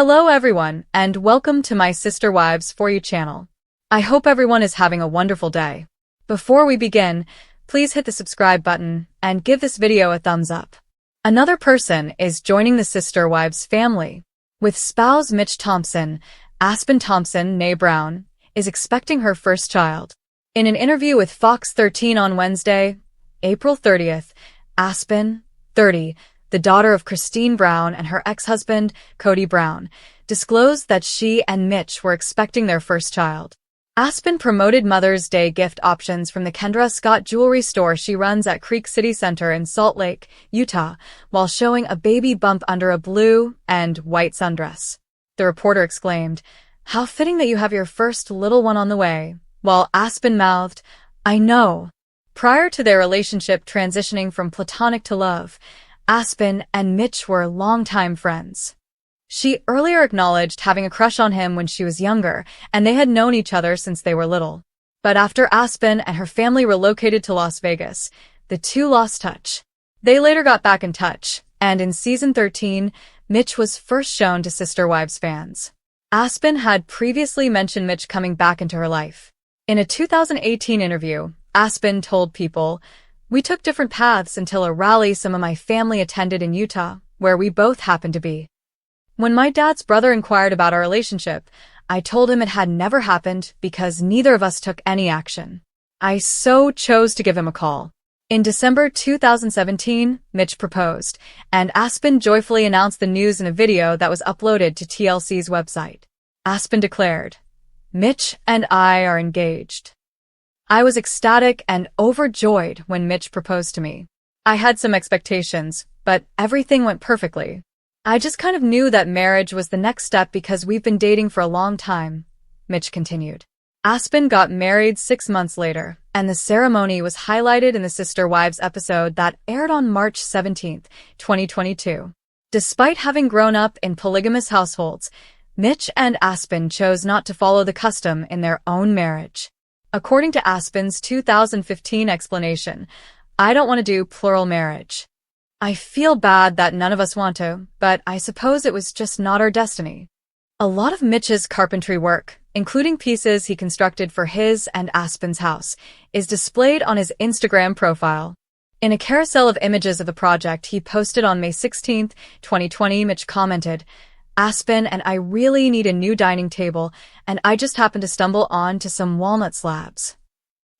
Hello everyone, and welcome to my Sister Wives For You channel. I hope everyone is having a wonderful day. Before we begin, please hit the subscribe button and give this video a thumbs up. Another person is joining the Sister Wives family. With spouse Mitch Thompson, Aspyn Thompson, née Brown, is expecting her first child. In an interview with Fox 13 on Wednesday, April 30th, Aspyn, 30, the daughter of Christine Brown and her ex-husband, KODY Brown, disclosed that she and Mitch were expecting their first child. Aspyn promoted Mother's Day gift options from the Kendra Scott jewelry store she runs at Creek City Center in Salt Lake, Utah, while showing a baby bump under a blue and white sundress. The reporter exclaimed, "How fitting that you have your first little one on the way," while Aspyn mouthed, "I know." Prior to their relationship transitioning from platonic to love, Aspyn and Mitch were longtime friends. She earlier acknowledged having a crush on him when she was younger, and they had known each other since they were little. But after Aspyn and her family relocated to Las Vegas, the two lost touch. They later got back in touch, and in season 13, Mitch was first shown to Sister Wives fans. Aspyn had previously mentioned Mitch coming back into her life. In a 2018 interview, Aspyn told People, "We took different paths until a rally some of my family attended in Utah, where we both happened to be. When my dad's brother inquired about our relationship, I told him it had never happened because neither of us took any action. I so chose to give him a call." In December 2017, Mitch proposed, and Aspyn joyfully announced the news in a video that was uploaded to TLC's website. Aspyn declared, "Mitch and I are engaged. I was ecstatic and overjoyed when Mitch proposed to me. I had some expectations, but everything went perfectly. I just kind of knew that marriage was the next step because we've been dating for a long time," Mitch continued. Aspyn got married 6 months later, and the ceremony was highlighted in the Sister Wives episode that aired on March 17, 2022. Despite having grown up in polygamous households, Mitch and Aspyn chose not to follow the custom in their own marriage. According to Aspyn's 2015 explanation, "I don't want to do plural marriage. I feel bad that none of us want to, but I suppose it was just not our destiny." A lot of Mitch's carpentry work, including pieces he constructed for his and Aspyn's house, is displayed on his Instagram profile. In a carousel of images of the project he posted on May 16, 2020, Mitch commented, "Aspyn and I really need a new dining table, and I just happened to stumble on to some walnut slabs.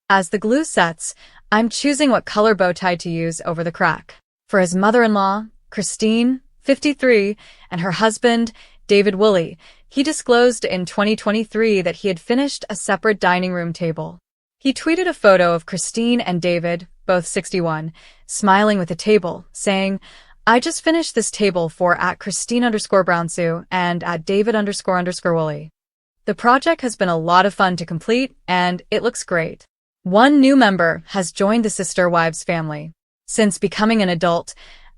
As the glue sets, I'm choosing what color bow tie to use over the crack." For his mother-in-law, Christine, 53, and her husband, David Woolley, he disclosed in 2023 that he had finished a separate dining room table. He tweeted a photo of Christine and David, both 61, smiling with the table, saying, "I just finished this table for @Christine_Brownsue and @David__Woolley. The project has been a lot of fun to complete, and it looks great." One new member has joined the Sister Wives family. Since becoming an adult,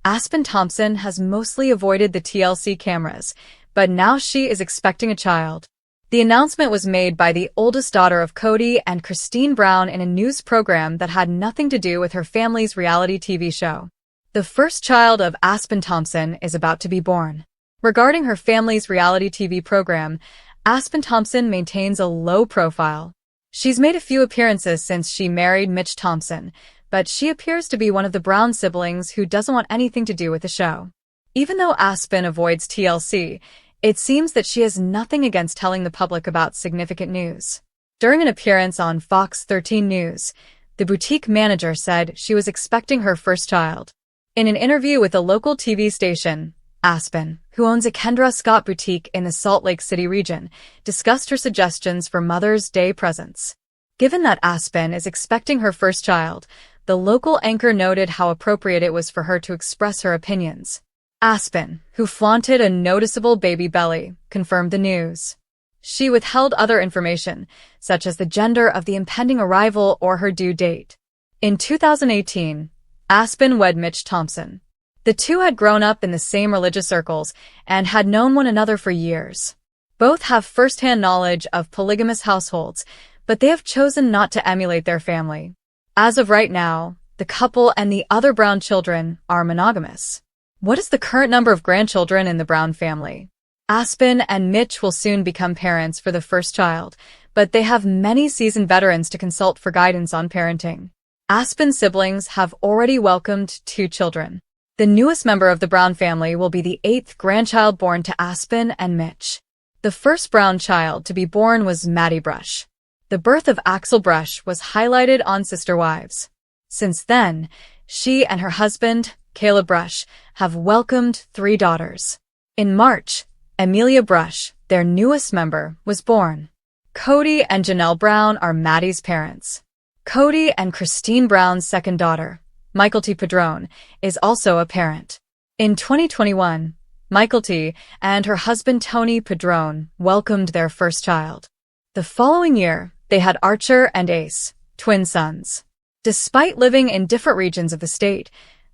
Aspyn Thompson has mostly avoided the TLC cameras, but now she is expecting a child. The announcement was made by the oldest daughter of KODY and Christine Brown in a news program that had nothing to do with her family's reality TV show. The first child of Aspyn Thompson is about to be born. Regarding her family's reality TV program, Aspyn Thompson maintains a low profile. She's made a few appearances since she married Mitch Thompson, but she appears to be one of the Brown siblings who doesn't want anything to do with the show. Even though Aspyn avoids TLC, it seems that she has nothing against telling the public about significant news. During an appearance on Fox 13 News, the boutique manager said she was expecting her first child. In an interview with a local TV station, Aspyn, who owns a Kendra Scott boutique in the Salt Lake City region, discussed her suggestions for Mother's Day presents. Given that Aspyn is expecting her first child, the local anchor noted how appropriate it was for her to express her opinions. Aspyn, who flaunted a noticeable baby belly, confirmed the news. She withheld other information, such as the gender of the impending arrival or her due date. In 2018, Aspyn wed Mitch Thompson. The two had grown up in the same religious circles and had known one another for years. Both have first-hand knowledge of polygamous households, but they have chosen not to emulate their family. As of right now, the couple and the other Brown children are monogamous. What is the current number of grandchildren in the Brown family? Aspyn and Mitch will soon become parents for the first child, but they have many seasoned veterans to consult for guidance on parenting. Aspyn's siblings have already welcomed 2 children. The newest member of the Brown family will be the 8th grandchild born to Aspyn and Mitch. The first Brown child to be born was Maddie Brush. The birth of Axel Brush was highlighted on Sister Wives. Since then, she and her husband, Caleb Brush, have welcomed 3 daughters. In March, Amelia Brush, their newest member, was born. KODY and Janelle Brown are Maddie's parents. KODY and Christine Brown's second daughter, Mykelti Padron, is also a parent. In 2021, Mykelti and her husband Tony Padron welcomed their first child. The following year, they had Archer and Ace, twin sons. Despite living in different regions of the state,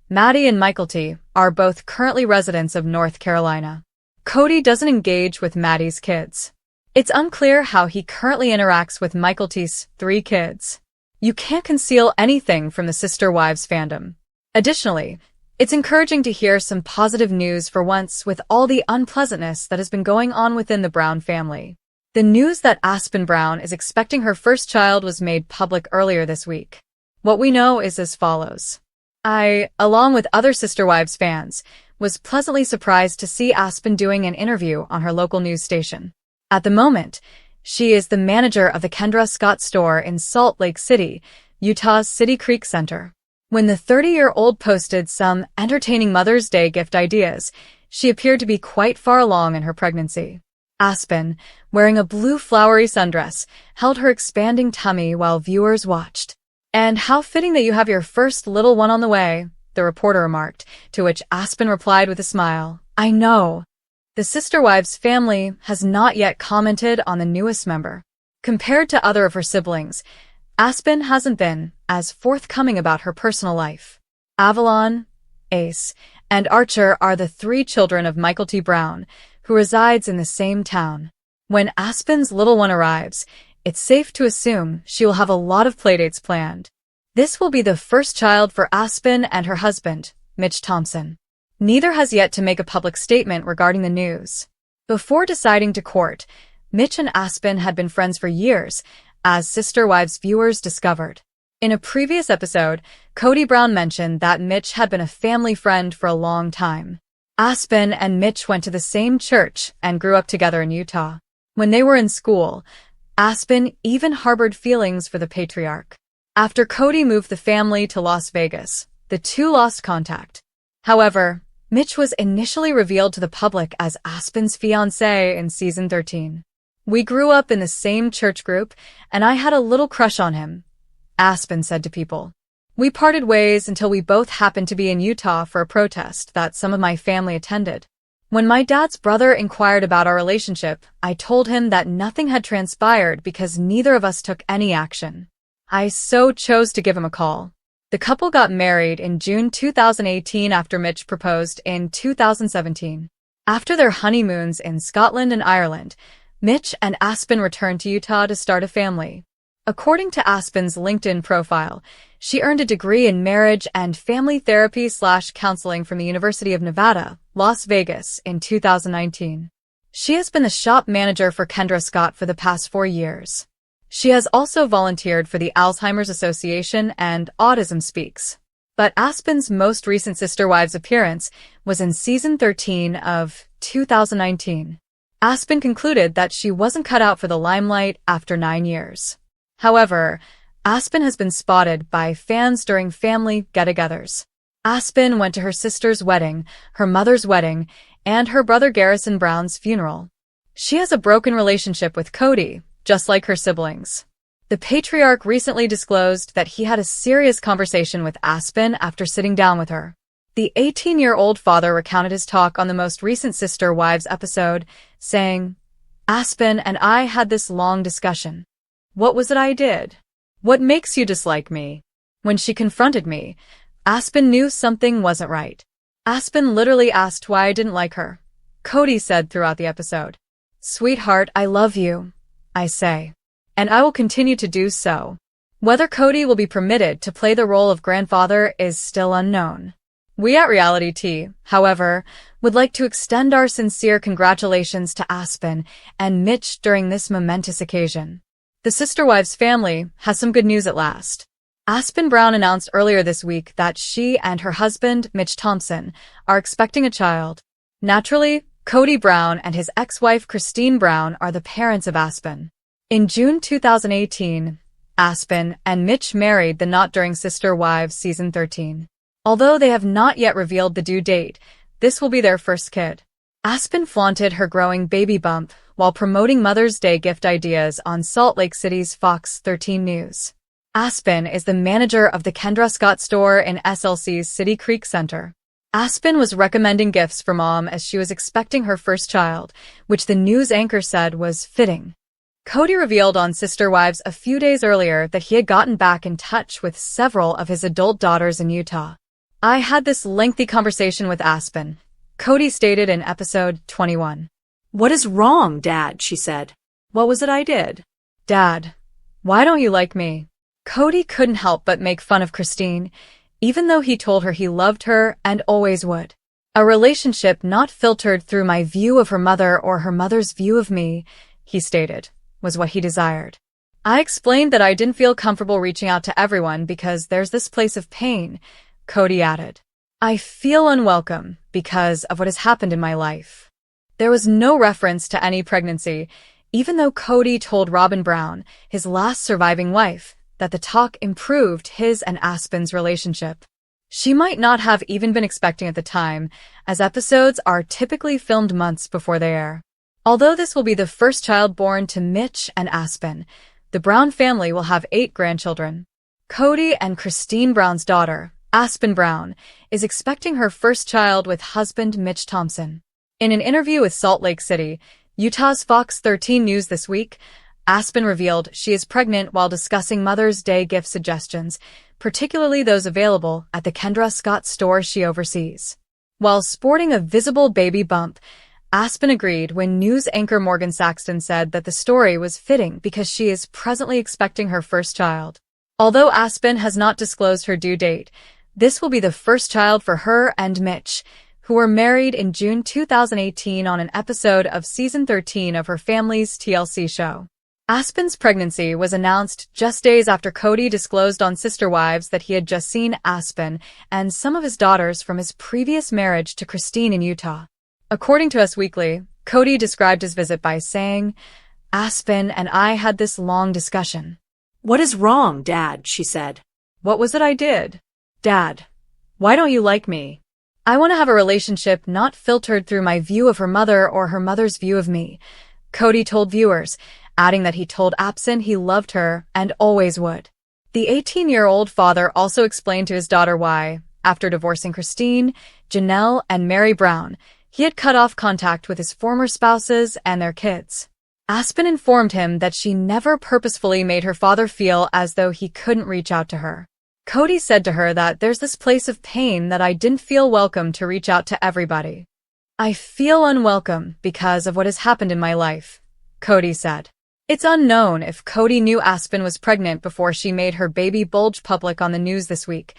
Maddie and Mykelti are both currently residents of North Carolina. KODY doesn't engage with Maddie's kids. It's unclear how he currently interacts with Mykelti's 3 kids. You can't conceal anything from the Sister Wives fandom. Additionally, it's encouraging to hear some positive news for once with all the unpleasantness that has been going on within the Brown family. The news that Aspyn Brown is expecting her first child was made public earlier this week. What we know is as follows. I, along with other Sister Wives fans, was pleasantly surprised to see Aspyn doing an interview on her local news station. At the moment, she is the manager of the Kendra Scott store in Salt Lake City, Utah's City Creek Center. When the 30-year-old posted some entertaining Mother's Day gift ideas, she appeared to be quite far along in her pregnancy. Aspyn, wearing a blue flowery sundress, held her expanding tummy while viewers watched. "And how fitting that you have your first little one on the way," the reporter remarked, to which Aspyn replied with a smile, "I know." The Sister Wives family has not yet commented on the newest member. Compared to other of her siblings, Aspyn hasn't been as forthcoming about her personal life. Avalon, Ace, and Archer are the 3 children of Mykelti Brown, who resides in the same town. When Aspyn's little one arrives, it's safe to assume she will have a lot of playdates planned. This will be the first child for Aspyn and her husband, Mitch Thompson. Neither has yet to make a public statement regarding the news. Before deciding to court, Mitch and Aspyn had been friends for years, as Sister Wives viewers discovered. In a previous episode, KODY Brown mentioned that Mitch had been a family friend for a long time. Aspyn and Mitch went to the same church and grew up together in Utah. When they were in school, Aspyn even harbored feelings for the patriarch. After KODY moved the family to Las Vegas, the 2 lost contact. However, Mitch was initially revealed to the public as Aspyn's fiancé in season 13. "We grew up in the same church group, and I had a little crush on him," Aspyn said to People. "We parted ways until we both happened to be in Utah for a protest that some of my family attended. When my dad's brother inquired about our relationship, I told him that nothing had transpired because neither of us took any action. I so chose to give him a call." The couple got married in June 2018 after Mitch proposed in 2017. After their honeymoons in Scotland and Ireland, Mitch and Aspyn returned to Utah to start a family. According to Aspyn's LinkedIn profile, she earned a degree in marriage and family therapy/counseling from the University of Nevada, Las Vegas in 2019. She has been the shop manager for Kendra Scott for the past 4 years. She has also volunteered for the Alzheimer's Association and Autism Speaks. But Aspyn's most recent Sister Wives appearance was in season 13 of 2019. Aspyn concluded that she wasn't cut out for the limelight after 9 years. However, Aspyn has been spotted by fans during family get-togethers. Aspyn went to her sister's wedding, her mother's wedding, and her brother Garrison Brown's funeral. She has a broken relationship with KODY, just like her siblings. The patriarch recently disclosed that he had a serious conversation with Aspyn after sitting down with her. The 18-year-old father recounted his talk on the most recent Sister Wives episode, saying, "Aspyn and I had this long discussion. What was it I did? What makes you dislike me?" When she confronted me, Aspyn knew something wasn't right. Aspyn literally asked why I didn't like her. KODY said throughout the episode, "Sweetheart, I love you," I say. "And I will continue to do so." Whether KODY will be permitted to play the role of grandfather is still unknown. We at Reality Tea, however, would like to extend our sincere congratulations to Aspyn and Mitch during this momentous occasion. The Sister Wives family has some good news at last. Aspyn Brown announced earlier this week that she and her husband, Mitch Thompson, are expecting a child. Naturally, KODY Brown and his ex-wife Christine Brown are the parents of Aspyn. In June 2018, Aspyn and Mitch married the Not During Sister Wives Season 13. Although they have not yet revealed the due date, this will be their first kid. Aspyn flaunted her growing baby bump while promoting Mother's Day gift ideas on Salt Lake City's Fox 13 News. Aspyn is the manager of the Kendra Scott store in SLC's City Creek Center. Aspyn was recommending gifts for Mom as she was expecting her first child, which the news anchor said was fitting. KODY revealed on Sister Wives a few days earlier that he had gotten back in touch with several of his adult daughters in Utah. I had this lengthy conversation with Aspyn, KODY stated in episode 21. "What is wrong, Dad?" she said. "What was it I did?" Dad, why don't you like me? KODY couldn't help but make fun of Christine, even though he told her he loved her and always would. A relationship not filtered through my view of her mother or her mother's view of me, he stated, was what he desired. I explained that I didn't feel comfortable reaching out to everyone because there's this place of pain, KODY added. I feel unwelcome because of what has happened in my life. There was no reference to any pregnancy, even though KODY told Robyn Brown, his last surviving wife, that the talk improved his and Aspyn's relationship. She might not have even been expecting at the time, as episodes are typically filmed months before they air. Although this will be the first child born to Mitch and Aspyn, the Brown family will have 8 grandchildren. KODY and Christine Brown's daughter, Aspyn Brown, is expecting her first child with husband Mitch Thompson. In an interview with Salt Lake City, Utah's Fox 13 News this week, Aspyn revealed she is pregnant while discussing Mother's Day gift suggestions, particularly those available at the Kendra Scott store she oversees. While sporting a visible baby bump, Aspyn agreed when news anchor Morgan Saxton said that the story was fitting because she is presently expecting her first child. Although Aspyn has not disclosed her due date, this will be the first child for her and Mitch, who were married in June 2018 on an episode of Season 13 of her family's TLC show. Aspyn's pregnancy was announced just days after KODY disclosed on Sister Wives that he had just seen Aspyn and some of his daughters from his previous marriage to Christine in Utah. According to Us Weekly, KODY described his visit by saying, "Aspyn and I had this long discussion." "What is wrong, Dad?" she said. "What was it I did? Dad, why don't you like me? I want to have a relationship not filtered through my view of her mother or her mother's view of me," KODY told viewers, adding that he told Aspyn he loved her and always would. The 18-year-old father also explained to his daughter why, after divorcing Christine, Janelle, and Mary Brown, he had cut off contact with his former spouses and their kids. Aspyn informed him that she never purposefully made her father feel as though he couldn't reach out to her. KODY said to her that there's this place of pain that I didn't feel welcome to reach out to everybody. I feel unwelcome because of what has happened in my life, KODY said. It's unknown if KODY knew Aspyn was pregnant before she made her baby bulge public on the news this week,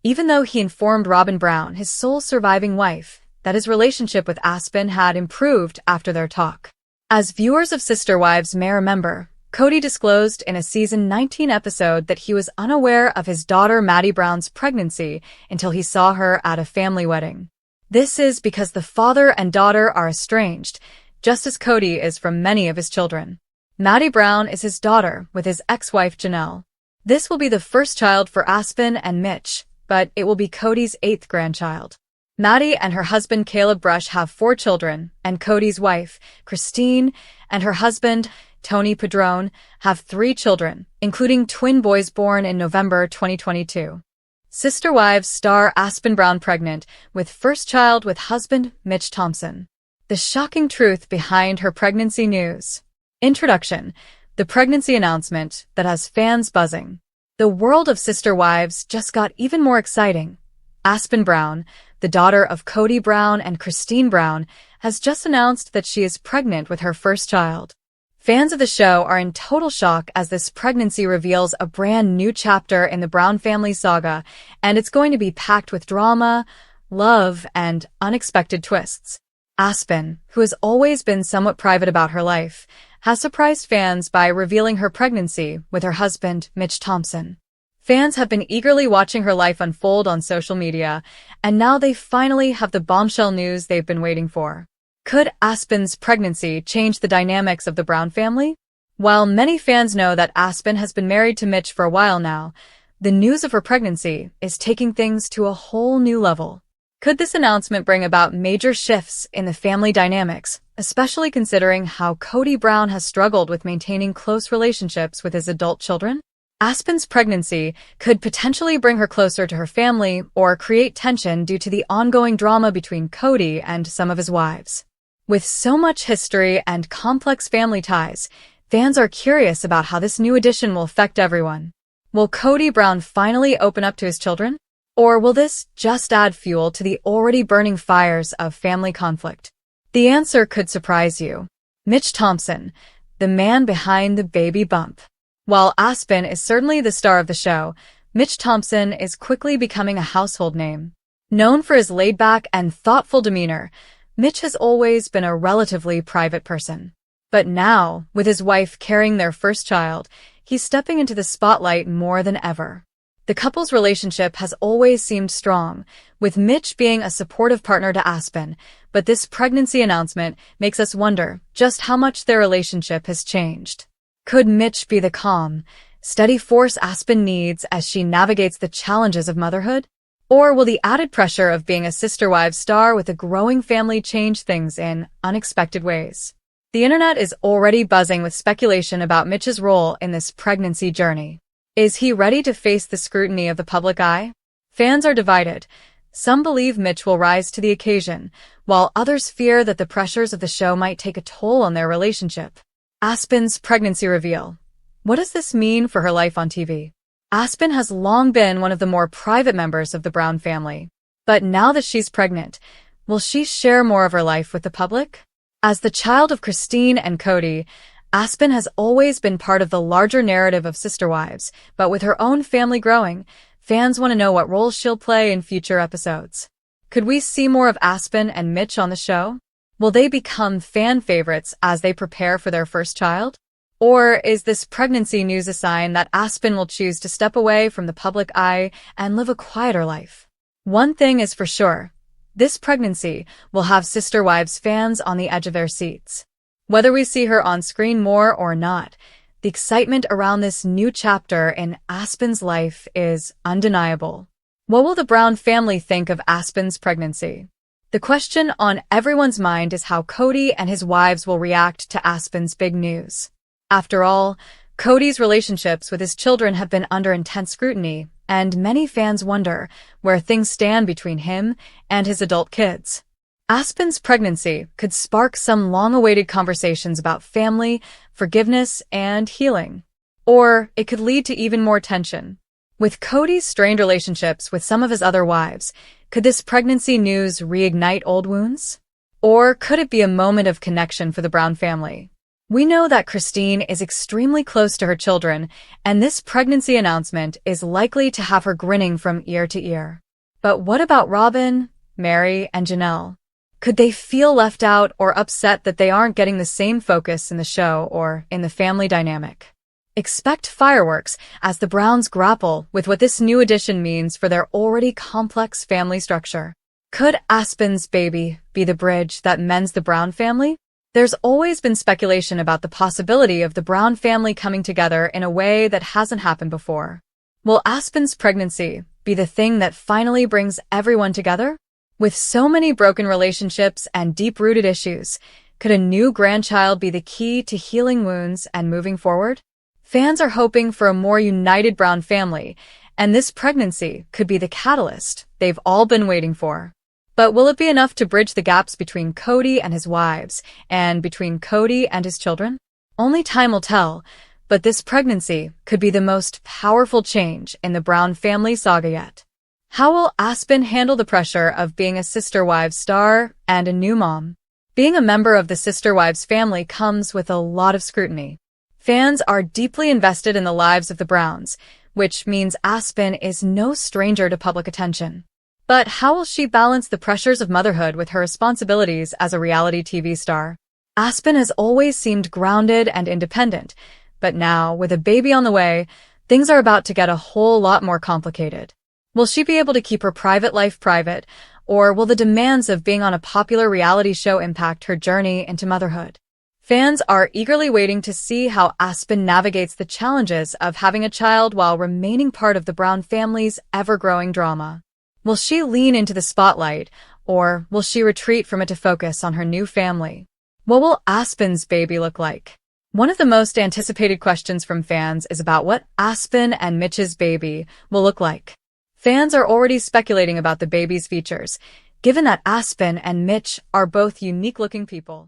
even though he informed Robyn Brown, his sole surviving wife, that his relationship with Aspyn had improved after their talk. As viewers of Sister Wives may remember, KODY disclosed in a season 19 episode that he was unaware of his daughter Maddie Brown's pregnancy until he saw her at a family wedding. This is because the father and daughter are estranged, just as KODY is from many of his children. Maddie Brown is his daughter with his ex-wife Janelle. This will be the first child for Aspyn and Mitch, but it will be KODY's 8th grandchild. Maddie and her husband Caleb Brush have 4 children, and KODY's wife, Christine, and her husband, Tony Padron, have 3 children, including twin boys born in November 2022. Sister Wives star Aspyn Brown pregnant with first child with husband Mitch Thompson. The shocking truth behind her pregnancy news. Introduction: the pregnancy announcement that has fans buzzing. The world of Sister Wives just got even more exciting. Aspyn Brown, the daughter of KODY Brown and Christine Brown, has just announced that she is pregnant with her first child. Fans of the show are in total shock as this pregnancy reveals a brand new chapter in the Brown family saga, and it's going to be packed with drama, love, and unexpected twists. Aspyn, who has always been somewhat private about her life, has surprised fans by revealing her pregnancy with her husband, Mitch Thompson. Fans have been eagerly watching her life unfold on social media, and now they finally have the bombshell news they've been waiting for. Could Aspyn's pregnancy change the dynamics of the Brown family? While many fans know that Aspyn has been married to Mitch for a while now, the news of her pregnancy is taking things to a whole new level. Could this announcement bring about major shifts in the family dynamics, especially considering how KODY Brown has struggled with maintaining close relationships with his adult children? Aspyn's pregnancy could potentially bring her closer to her family or create tension due to the ongoing drama between KODY and some of his wives. With so much history and complex family ties, fans are curious about how this new addition will affect everyone. Will KODY Brown finally open up to his children? Or will this just add fuel to the already burning fires of family conflict? The answer could surprise you. Mitch Thompson, the man behind the baby bump. While Aspyn is certainly the star of the show, Mitch Thompson is quickly becoming a household name. Known for his laid-back and thoughtful demeanor, Mitch has always been a relatively private person. But now, with his wife carrying their first child, he's stepping into the spotlight more than ever. The couple's relationship has always seemed strong, with Mitch being a supportive partner to Aspyn, but this pregnancy announcement makes us wonder just how much their relationship has changed. Could Mitch be the calm, steady force Aspyn needs as she navigates the challenges of motherhood? Or will the added pressure of being a Sister Wives star with a growing family change things in unexpected ways? The internet is already buzzing with speculation about Mitch's role in this pregnancy journey. Is he ready to face the scrutiny of the public eye? Fans are divided. Some believe Mitch will rise to the occasion, while others fear that the pressures of the show might take a toll on their relationship. Aspyn's pregnancy reveal. What does this mean for her life on TV? Aspyn has long been one of the more private members of the Brown family. But now that she's pregnant, will she share more of her life with the public? As the child of Christine and KODY, Aspyn has always been part of the larger narrative of Sister Wives, but with her own family growing, fans want to know what role she'll play in future episodes. Could we see more of Aspyn and Mitch on the show? Will they become fan favorites as they prepare for their first child? Or is this pregnancy news a sign that Aspyn will choose to step away from the public eye and live a quieter life? One thing is for sure, this pregnancy will have Sister Wives fans on the edge of their seats. Whether we see her on screen more or not, the excitement around this new chapter in Aspyn's life is undeniable. What will the Brown family think of Aspyn's pregnancy? The question on everyone's mind is how KODY and his wives will react to Aspyn's big news. After all, KODY's relationships with his children have been under intense scrutiny, and many fans wonder where things stand between him and his adult kids. Aspyn's pregnancy could spark some long-awaited conversations about family, forgiveness, and healing. Or it could lead to even more tension. With KODY's strained relationships with some of his other wives, could this pregnancy news reignite old wounds? Or could it be a moment of connection for the Brown family? We know that Christine is extremely close to her children, and this pregnancy announcement is likely to have her grinning from ear to ear. But what about Robyn, Mary, and Janelle? Could they feel left out or upset that they aren't getting the same focus in the show or in the family dynamic? Expect fireworks as the Browns grapple with what this new addition means for their already complex family structure. Could Aspyn's baby be the bridge that mends the Brown family? There's always been speculation about the possibility of the Brown family coming together in a way that hasn't happened before. Will Aspyn's pregnancy be the thing that finally brings everyone together? With so many broken relationships and deep-rooted issues, could a new grandchild be the key to healing wounds and moving forward? Fans are hoping for a more united Brown family, and this pregnancy could be the catalyst they've all been waiting for. But will it be enough to bridge the gaps between KODY and his wives, and between KODY and his children? Only time will tell, but this pregnancy could be the most powerful change in the Brown family saga yet. How will Aspyn handle the pressure of being a Sister Wives star and a new mom? Being a member of the Sister Wives family comes with a lot of scrutiny. Fans are deeply invested in the lives of the Browns, which means Aspyn is no stranger to public attention. But how will she balance the pressures of motherhood with her responsibilities as a reality TV star? Aspyn has always seemed grounded and independent, but now, with a baby on the way, things are about to get a whole lot more complicated. Will she be able to keep her private life private, or will the demands of being on a popular reality show impact her journey into motherhood? Fans are eagerly waiting to see how Aspyn navigates the challenges of having a child while remaining part of the Brown family's ever-growing drama. Will she lean into the spotlight, or will she retreat from it to focus on her new family? What will Aspyn's baby look like? One of the most anticipated questions from fans is about what Aspyn and Mitch's baby will look like. Fans are already speculating about the baby's features, given that Aspyn and Mitch are both unique-looking people.